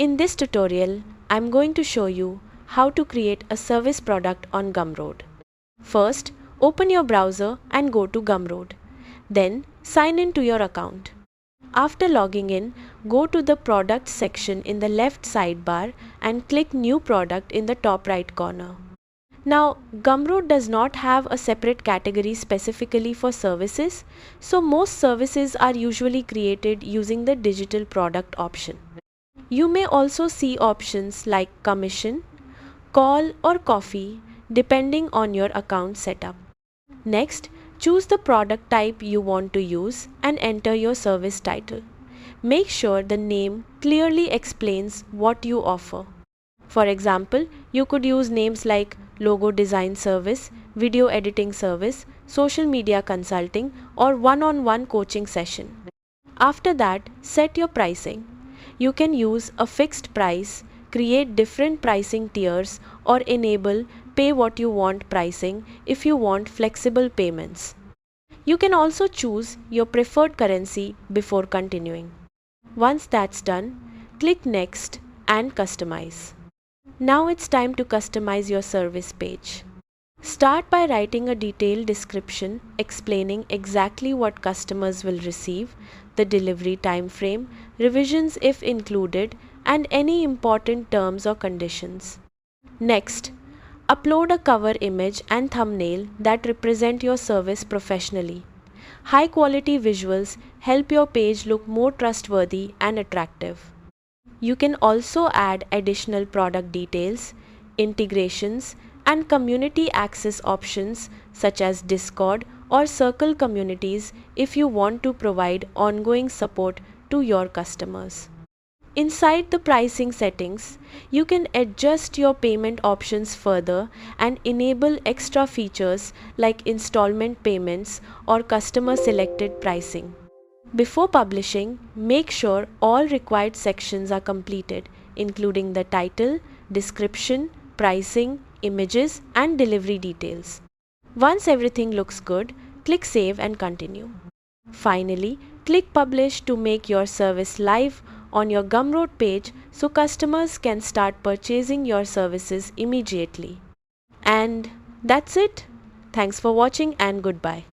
In this tutorial, I'm going to show you how to create a service product on Gumroad. First, open your browser and go to Gumroad. Then, sign in to your account. After logging in, go to the product section in the left sidebar and click New Product in the top right corner. Now, Gumroad does not have a separate category specifically for services, so most services are usually created using the digital product option. You may also see options like commission, call or coffee depending on your account setup. Next, choose the product type you want to use and enter your service title. Make sure the name clearly explains what you offer. For example, you could use names like logo design service, video editing service, social media consulting, or one-on-one coaching session. After that, set your pricing. You can use a fixed price, create different pricing tiers, or enable pay what you want pricing if you want flexible payments. You can also choose your preferred currency before continuing. Once that's done, click Next and Customize. Now it's time to customize your service page. Start by writing a detailed description explaining exactly what customers will receive, the delivery time frame, revisions if included, and any important terms or conditions. Next, upload a cover image and thumbnail that represent your service professionally. High quality visuals help your page look more trustworthy and attractive. You can also add additional product details, integrations, and community access options such as Discord or Circle communities if you want to provide ongoing support to your customers. Inside the pricing settings, you can adjust your payment options further and enable extra features like installment payments or customer selected pricing. Before publishing, make sure all required sections are completed, including the title, description, pricing, images, and delivery details. Once everything looks good, click Save and Continue. Finally, click Publish to make your service live on your Gumroad page so customers can start purchasing your services immediately. And that's it. Thanks for watching and goodbye.